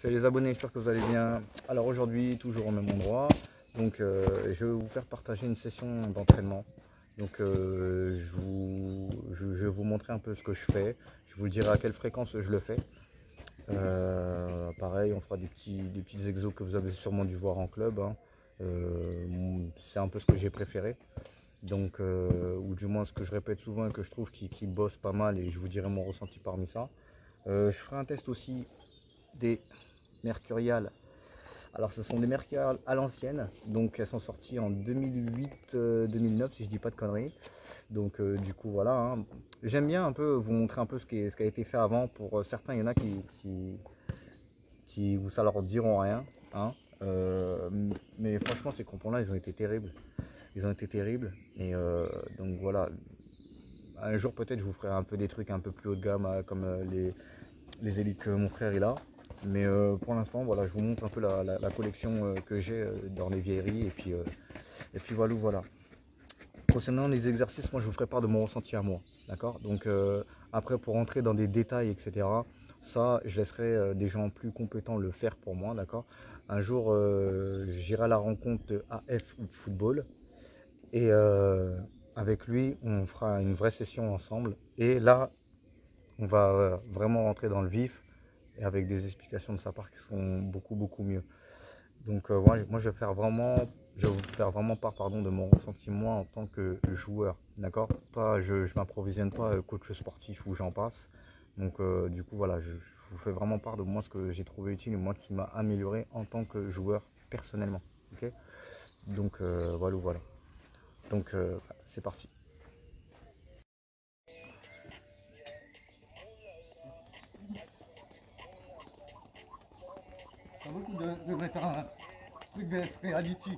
Salut les abonnés, j'espère que vous allez bien. Alors aujourd'hui, toujours au même endroit. Donc je vais vous faire partager une session d'entraînement. Donc je vais vous montrer un peu ce que je fais. Je vous dirai à quelle fréquence je le fais. Pareil, on fera des petits exos que vous avez sûrement dû voir en club, hein. C'est un peu ce que j'ai préféré. Donc, ou du moins ce que je répète souvent et que je trouve qui bosse pas mal, et je vous dirai mon ressenti parmi ça. Je ferai un test aussi des Mercurial. Alors ce sont des Mercurial à l'ancienne, donc elles sont sorties en 2008-2009 si je dis pas de conneries. Donc du coup voilà, hein. J'aime bien un peu vous montrer un peu ce qui a été fait avant. Pour certains, il y en a qui ça leur diront rien, hein. Euh, mais franchement ces crampons là ils ont été terribles. Ils ont été terribles. Et donc voilà, un jour peut-être je vous ferai un peu des trucs un peu plus haut de gamme, comme les élites que mon frère il a. Mais pour l'instant, voilà, je vous montre un peu la collection que j'ai dans les vieilleries. Et puis voilà, voilà. Concernant les exercices, moi je vous ferai part de mon ressenti à moi. D'accord. Donc après, pour rentrer dans des détails, etc., ça, je laisserai des gens plus compétents le faire pour moi. D'accord. Un jour, j'irai à la rencontre de AF Football. Et avec lui, on fera une vraie session ensemble. Et là, on va vraiment rentrer dans le vif et avec des explications de sa part qui seront beaucoup mieux. Donc moi je vais vous faire vraiment part, pardon, de mon ressenti moi en tant que joueur, d'accord. Pas, je m'approvisionne pas coach sportif ou j'en passe. Donc du coup voilà, je vous fais vraiment part de moi ce que j'ai trouvé utile et moi qui m'a amélioré en tant que joueur personnellement. Ok. Donc voilà, voilà. Donc c'est parti. Ça vaut le coup de mettre un truc de reality.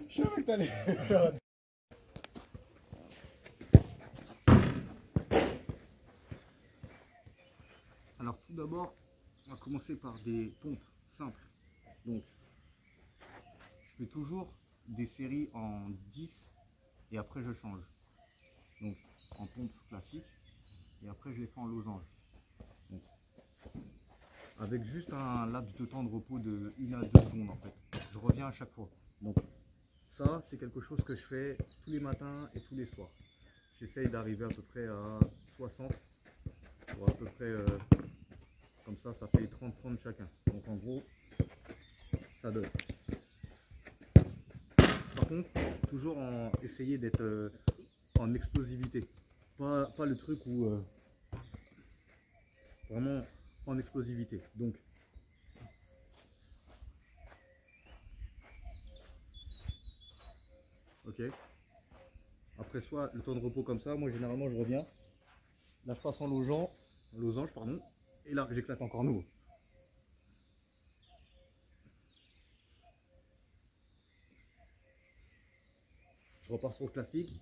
Je savais que t'allais. Alors tout d'abord, on va commencer par des pompes simples. Donc je fais toujours des séries en 10 et après je change. Donc en pompe classique et après je les fais en losange. Donc, avec juste un laps de temps de repos de 1 à 2 secondes en fait. Je reviens à chaque fois. Donc ça c'est quelque chose que je fais tous les matins et tous les soirs. J'essaye d'arriver à peu près à 60 ou à peu près comme ça fait 30-30 chacun. Donc en gros ça donne. Par contre, toujours essayer d'être en explosivité. Pas le truc où vraiment en explosivité. Donc, ok. Après, soit le temps de repos comme ça, moi généralement je reviens. Là, je passe en losange, pardon. Et là, j'éclate encore nouveau. Je repars sur le classique.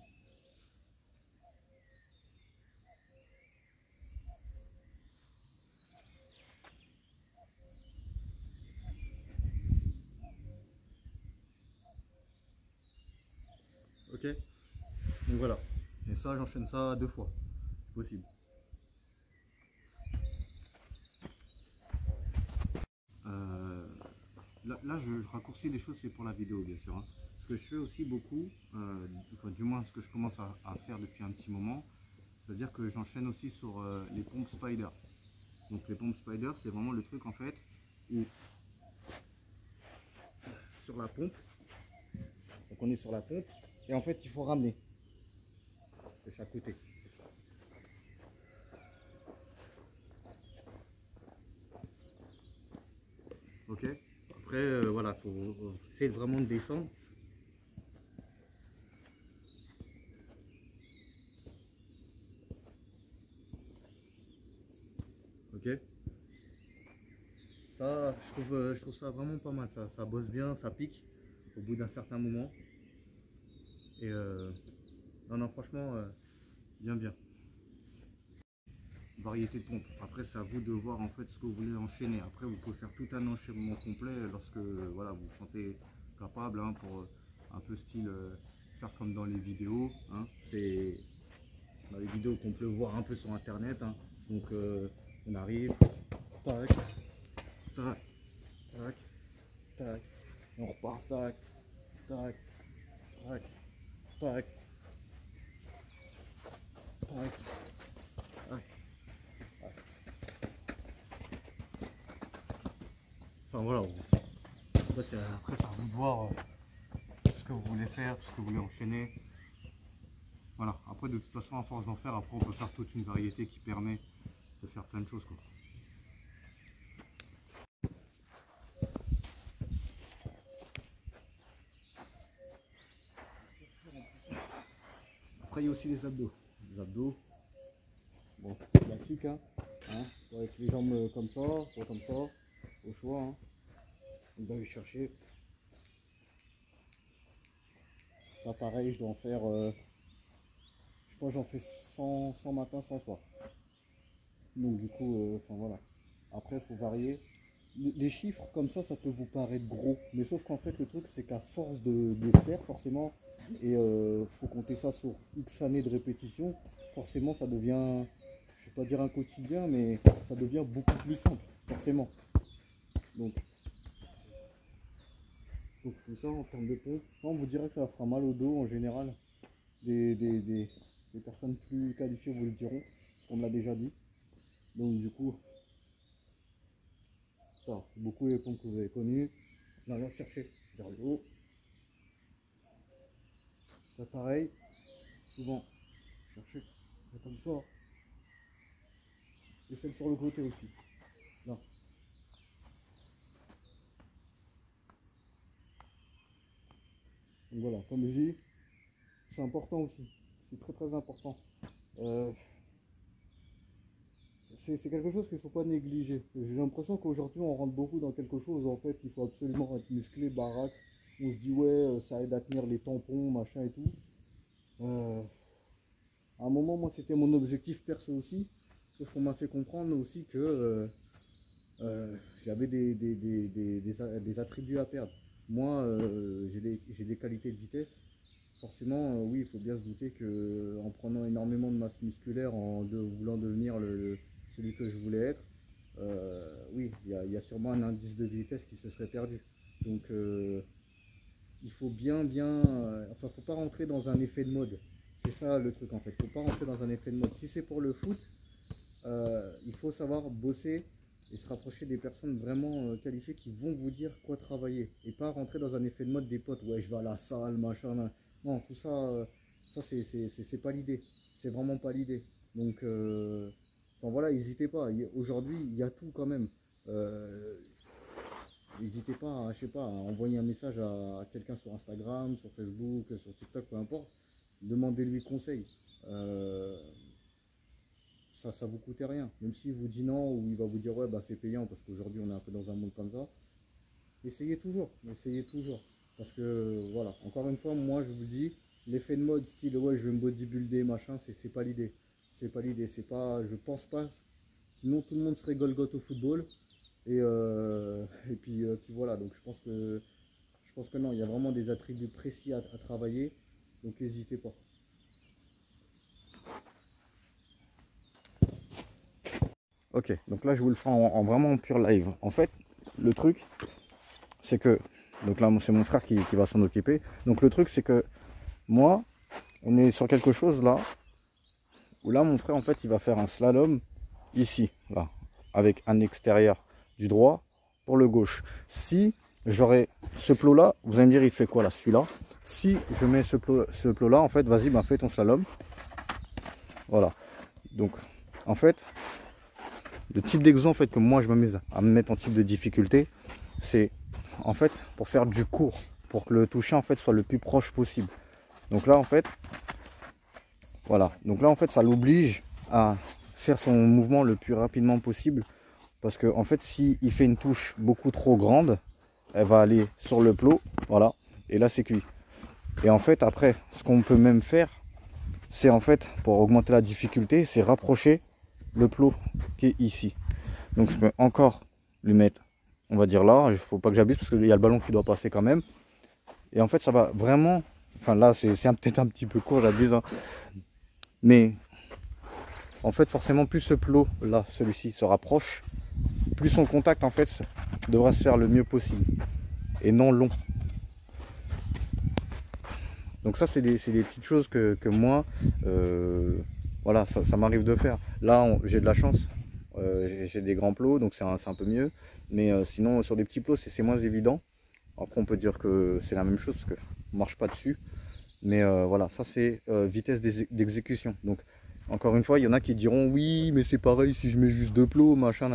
Ok. Donc voilà. Et ça, j'enchaîne ça 2 fois. C'est possible. Euh, là, je raccourcis les choses, c'est pour la vidéo, bien sûr, hein. Ce que je fais aussi beaucoup, enfin, du moins ce que je commence à faire depuis un petit moment, c'est-à-dire que j'enchaîne aussi sur les pompes spider. Donc les pompes spider, c'est vraiment le truc en fait où sur la pompe, donc on est sur la pompe et en fait il faut ramener de chaque côté. Ok. Après voilà, faut essayer vraiment de descendre. Ok. Ça, je trouve ça vraiment pas mal. Ça bosse bien, ça pique au bout d'un certain moment. Et non, non, franchement, bien, bien. variété de pompes. Après, c'est à vous de voir en fait ce que vous voulez enchaîner. Après, vous pouvez faire tout un enchaînement complet lorsque voilà, vous vous sentez capable, hein, pour un peu style faire comme dans les vidéos. Hein. C'est dans les vidéos qu'on peut voir un peu sur internet. Hein. Donc on arrive, tac, tac, tac, tac, on repart, tac, tac, tac, tac, tac, tac. Enfin voilà, après c'est à vous de voir tout ce que vous voulez faire, tout ce que vous voulez enchaîner. Voilà, après de toute façon à force d'en faire, après on peut faire toute une variété qui permet de faire plein de choses, quoi. Après il y a aussi les abdos. Les abdos, bon, classique, hein, soit avec les jambes comme ça, soit comme ça, au choix. Hein. Donc là je vais chercher. Ça pareil, je dois en faire, je crois que j'en fais 100 matin, 100 soir. Donc du coup, enfin voilà. Après, il faut varier. Les chiffres comme ça peut vous paraître gros. Mais sauf qu'en fait, le truc, c'est qu'à force de le faire, forcément, et faut compter ça sur X années de répétition, forcément, ça devient, je vais pas dire un quotidien, mais ça devient beaucoup plus simple, forcément. Donc tout ça, en termes de pompe, ça, on vous dirait que ça fera mal au dos en général. Des personnes plus qualifiées vous le diront, parce qu'on me l'a déjà dit. Donc du coup, ça, beaucoup les pompes que vous avez connues. On va chercher vers le haut. Ça pareil, souvent, chercher comme ça. Et celle sur le côté aussi. Là. Donc voilà, comme je dis, c'est important aussi. C'est très très important. C'est quelque chose qu'il ne faut pas négliger. J'ai l'impression qu'aujourd'hui on rentre beaucoup dans quelque chose, en fait il faut absolument être musclé, baraque. On se dit ouais, ça aide à tenir les tampons, machin et tout. À un moment, moi c'était mon objectif perso aussi, sauf qu'on m'a fait comprendre aussi que j'avais des attributs à perdre. Moi j'ai des qualités de vitesse. Forcément, oui, il faut bien se douter que en prenant énormément de masse musculaire, voulant devenir celui que je voulais être, oui, il y a sûrement un indice de vitesse qui se serait perdu. Donc, il faut enfin, faut pas rentrer dans un effet de mode. C'est ça le truc en fait. Faut pas rentrer dans un effet de mode. Si c'est pour le foot, il faut savoir bosser et se rapprocher des personnes vraiment qualifiées qui vont vous dire quoi travailler et pas rentrer dans un effet de mode des potes. Ouais, je vais à la salle, machin. Là. Non, tout ça, ça c'est pas l'idée. C'est vraiment pas l'idée. Donc, enfin voilà, n'hésitez pas. Aujourd'hui, il y a tout quand même. N'hésitez pas, je sais pas, à envoyer un message à quelqu'un sur Instagram, sur Facebook, sur TikTok, peu importe. Demandez-lui conseil. Ça vous coûte rien. Même s'il vous dit non ou il va vous dire ouais, bah c'est payant parce qu'aujourd'hui on est un peu dans un monde comme ça. Essayez toujours, essayez toujours. Parce que voilà, encore une fois, moi je vous dis, l'effet de mode style ouais je vais me bodybuilder, machin, c'est pas l'idée. C'est pas l'idée, c'est pas, je pense pas. Sinon tout le monde serait Golgoth au football. Et puis voilà, donc je pense que non, il y a vraiment des attributs précis à travailler. Donc n'hésitez pas. Ok, donc là je vous le ferai en vraiment pur live. En fait, le truc, c'est que, donc là c'est mon frère qui va s'en occuper. Donc le truc c'est que moi, on est sur quelque chose là, où là mon frère en fait il va faire un slalom ici, là, avec un extérieur du droit pour le gauche. Si j'aurais ce plot là, vous allez me dire il fait quoi là, celui-là. Si je mets ce plot là, en fait, vas-y, bah, fais ton slalom. Voilà. Donc en fait, le type d'exo en fait que moi je m'amuse à me mettre en type de difficulté, c'est en fait pour faire du court, pour que le toucher en fait soit le plus proche possible. Donc là en fait, voilà. Donc là en fait ça l'oblige à faire son mouvement le plus rapidement possible, parce que en fait si il fait une touche beaucoup trop grande, elle va aller sur le plot, voilà, et là c'est cuit. Et en fait après, ce qu'on peut même faire, c'est en fait pour augmenter la difficulté, c'est rapprocher le plot qui est ici. Donc je peux encore lui mettre, on va dire là, il ne faut pas que j'abuse parce qu'il y a le ballon qui doit passer quand même. Et en fait ça va vraiment, enfin là c'est peut-être un petit peu court, j'abuse, hein. Mais en fait forcément plus ce plot là, celui-ci se rapproche, plus son contact en fait devra se faire le mieux possible et non long. Donc ça c'est des petites choses que moi voilà ça m'arrive de faire. Là j'ai de la chance, j'ai des grands plots donc c'est un peu mieux, mais sinon sur des petits plots c'est moins évident. Après on peut dire que c'est la même chose parce que on marche pas dessus, mais voilà, ça c'est vitesse d'exécution. Donc encore une fois, il y en a qui diront oui mais c'est pareil si je mets juste deux plots machin,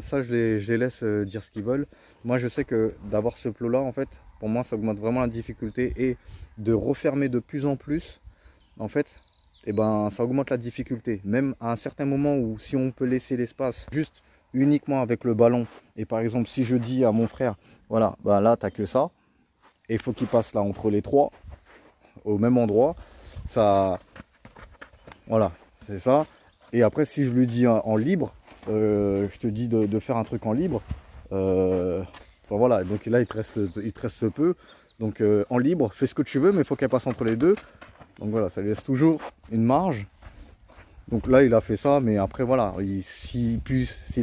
ça je les laisse dire ce qu'ils veulent. Moi je sais que d'avoir ce plot là en fait pour moi ça augmente vraiment la difficulté, et de refermer de plus en plus en fait, et ben ça augmente la difficulté, même à un certain moment où si on peut laisser l'espace juste uniquement avec le ballon. Et par exemple si je dis à mon frère voilà bah là t'as que ça et il faut qu'il passe là entre les trois au même endroit, ça voilà c'est ça. Et après si je lui dis en libre, je te dis de faire un truc en libre, enfin, voilà, donc là il te reste ce peu, donc en libre fais ce que tu veux mais il faut qu'elle passe entre les deux. Donc voilà, ça lui laisse toujours une marge. Donc là il a fait ça, mais après voilà, s'il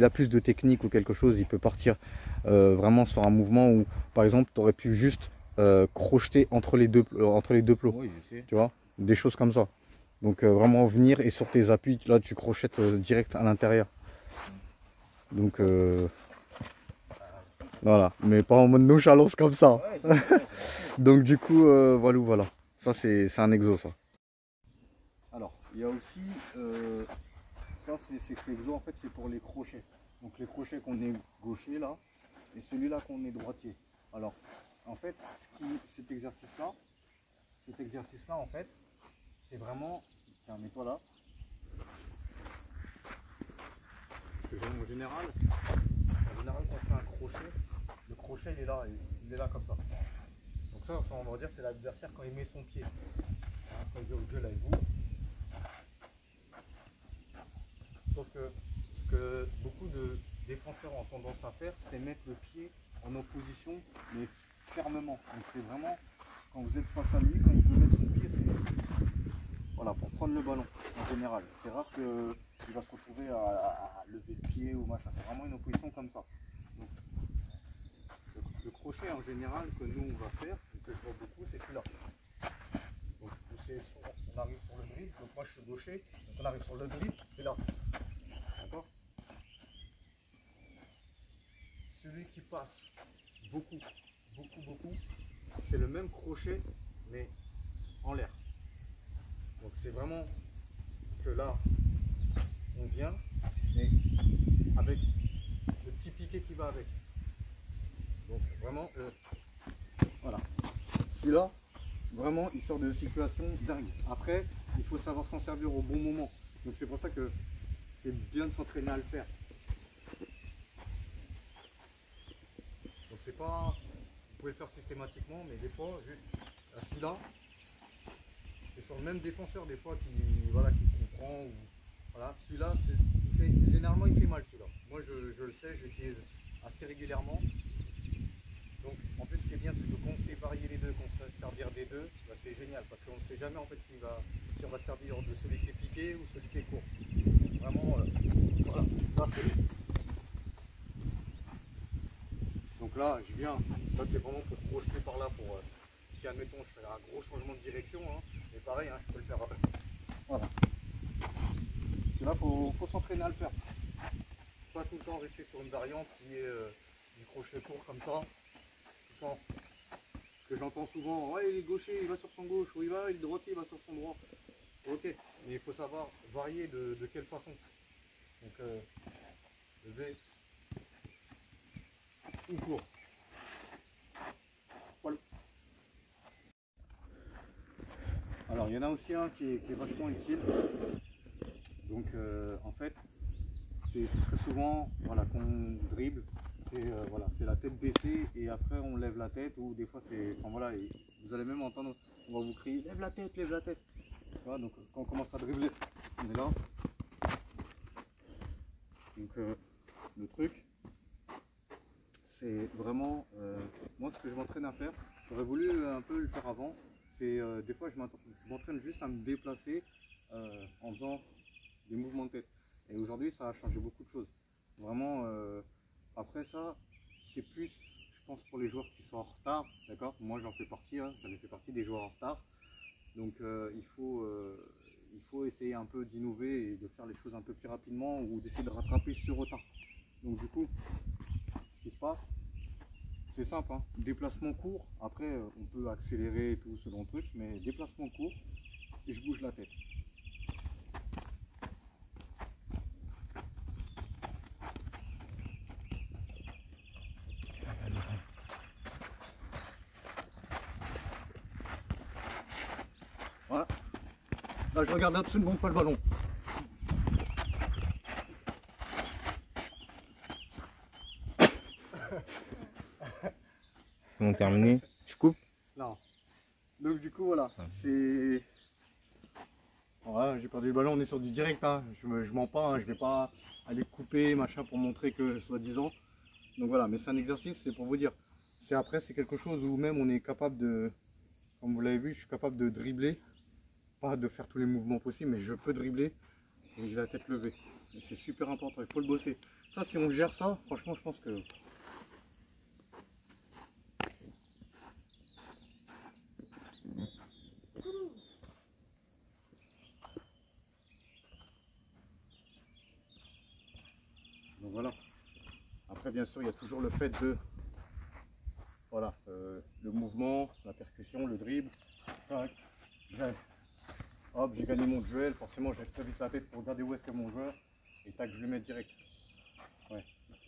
a plus de technique ou quelque chose, il peut partir vraiment sur un mouvement où par exemple tu aurais pu juste crocheter entre les deux plots, oui, tu vois, des choses comme ça. Donc vraiment venir et sur tes appuis, là tu crochettes direct à l'intérieur. Donc voilà, mais pas en mode nonchalance comme ça. Donc du coup voilà, ça c'est un exo ça. Alors il y a aussi ça c'est cet exo en fait c'est pour les crochets. Donc les crochets qu'on est gaucher là et celui-là qu'on est droitier. Alors en fait cet exercice là en fait c'est vraiment, tiens mets-toi là, parce que en général quand on fait un crochet, le crochet il est là comme ça. Donc ça on va dire c'est l'adversaire quand il met son pied, hein, quand il veut gueule avec vous. Sauf que ce que beaucoup de défenseurs ont tendance à faire, c'est mettre le pied en opposition, mais fermement. Donc c'est vraiment, quand vous êtes face à lui, quand il peut mettre son pied, c'est voilà, pour prendre le ballon en général. C'est rare qu'il va se retrouver à lever le pied ou machin. C'est vraiment une opposition comme ça. Donc, le crochet en général que nous on va faire, et que je vois beaucoup, c'est celui-là. Donc on arrive sur le grip, donc moi je suis gaucher, donc on arrive sur le grip et là. D'accord ? Celui qui passe beaucoup, c'est le même crochet mais en l'air. Donc c'est vraiment que là, on vient, mais avec le petit piqué qui va avec. Donc vraiment, voilà. Celui-là, vraiment, il sort de situation dingue. Après, il faut savoir s'en servir au bon moment. Donc c'est pour ça que c'est bien de s'entraîner à le faire. Donc c'est pas, vous pouvez le faire systématiquement, mais des fois, juste à celui-là, et sur le même défenseur des fois qui comprend, ou voilà, celui-là, généralement il fait mal celui-là. Moi je le sais, je l'utilise assez régulièrement. Donc en plus ce qui est bien c'est que quand on sait varier les deux, qu'on sait servir des deux, bah, c'est génial parce qu'on ne sait jamais en fait si on va servir de celui qui est piqué ou celui qui est court. Donc, vraiment voilà, là c'est. Donc là je viens, là c'est vraiment pour projeter par là pour si admettons je fais un gros changement de direction, hein, mais pareil hein, je peux le faire. Voilà. Là faut s'entraîner à le faire. Pas tout le temps rester sur une variante qui est du crochet court comme ça. Tout le temps. Parce que j'entends souvent, ouais il est gaucher, il va sur son gauche, ou il est droitier, il va sur son droit. Ok, mais il faut savoir varier de quelle façon. Donc lever ou court. Voilà. Alors il y en a aussi un qui est vachement utile. Donc en fait, c'est très souvent voilà, qu'on dribble, voilà, c'est la tête baissée et après on lève la tête, ou des fois c'est. Enfin voilà, et vous allez même entendre, on va vous crier lève la tête, lève la tête. Voilà, donc quand on commence à dribbler, on est là. Donc le truc, c'est vraiment, moi ce que je m'entraîne à faire, j'aurais voulu un peu le faire avant, c'est des fois je m'entraîne juste à me déplacer en faisant des mouvements de tête. Et aujourd'hui ça a changé beaucoup de choses. Vraiment, après ça, c'est plus, je pense, pour les joueurs qui sont en retard, d'accord? Moi j'en fais partie, hein, j'en ai fait partie des joueurs en retard. Donc il faut essayer un peu d'innover et de faire les choses un peu plus rapidement ou d'essayer de rattraper ce retard. Donc du coup, ce qui se passe, c'est simple, hein. Déplacement court, après on peut accélérer et tout ce genre de truc, mais déplacement court et je bouge la tête. Voilà. Là je regarde absolument pas le ballon. C'est bon, terminé. Je coupe. Non. Donc du coup voilà, c'est... Voilà, j'ai perdu le ballon, on est sur du direct, hein. Je mens pas, hein. Je vais pas aller couper machin pour montrer que soi-disant. Donc voilà, mais c'est un exercice, c'est pour vous dire. C'est après, c'est quelque chose où même on est capable de, comme vous l'avez vu, je suis capable de dribbler. Pas de faire tous les mouvements possibles, mais je peux dribbler et j'ai la tête levée. Et c'est super important, il faut le bosser. Ça, si on gère ça, franchement, je pense que... Donc voilà. Après, bien sûr, il y a toujours le fait de... Voilà, le mouvement, la percussion, le dribble. Hop, j'ai gagné mon duel, forcément j'ai très vite la tête pour regarder où est-ce que mon joueur, et tac, je le mets direct. Ouais,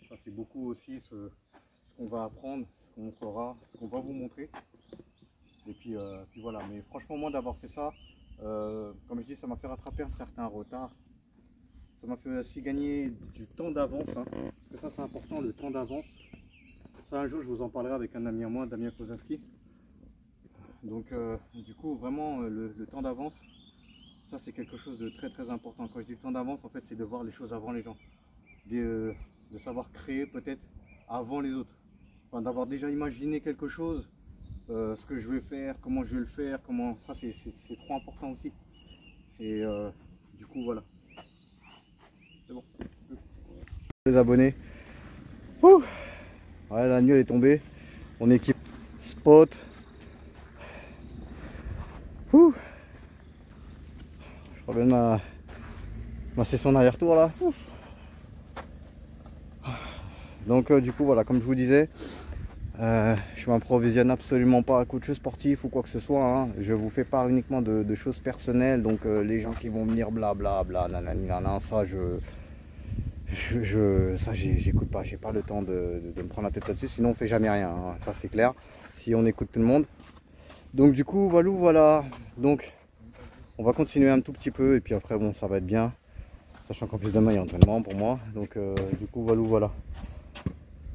ça c'est beaucoup aussi ce qu'on va apprendre, ce qu'on montrera, ce qu'on va vous montrer. Et puis voilà, mais franchement moi d'avoir fait ça, comme je dis, ça m'a fait rattraper un certain retard. Ça m'a fait aussi gagner du temps d'avance, hein, parce que ça c'est important, le temps d'avance. Ça un jour je vous en parlerai avec un ami à moi, Damien Kozowski. Donc du coup vraiment le temps d'avance, ça c'est quelque chose de très très important. Quand je dis le temps d'avance, en fait c'est de voir les choses avant les gens, de savoir créer peut-être avant les autres, enfin d'avoir déjà imaginé quelque chose, ce que je vais faire, comment je vais le faire, comment ça c'est trop important aussi. Et du coup voilà, c'est bon. Les abonnés, ouh, ouais, la nuit elle est tombée, on équipe spot. Ouh. Je reviens de ma session d'aller-retour là. Ouf. Donc du coup voilà, comme je vous disais, je m'approvisionne absolument pas à coach sportif ou quoi que ce soit, hein. Je vous fais part uniquement de choses personnelles. Donc les gens qui vont venir blablabla, nanani, nanana, ça j'écoute pas, j'ai pas le temps de me prendre la tête là-dessus, sinon on fait jamais rien, hein. Ça c'est clair, si on écoute tout le monde. Donc du coup voilà, donc on va continuer un tout petit peu et puis après bon ça va être bien. Sachant qu'en plus demain il y a entraînement pour moi. Donc du coup voilà.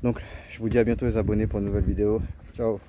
Donc je vous dis à bientôt les abonnés pour une nouvelle vidéo. Ciao.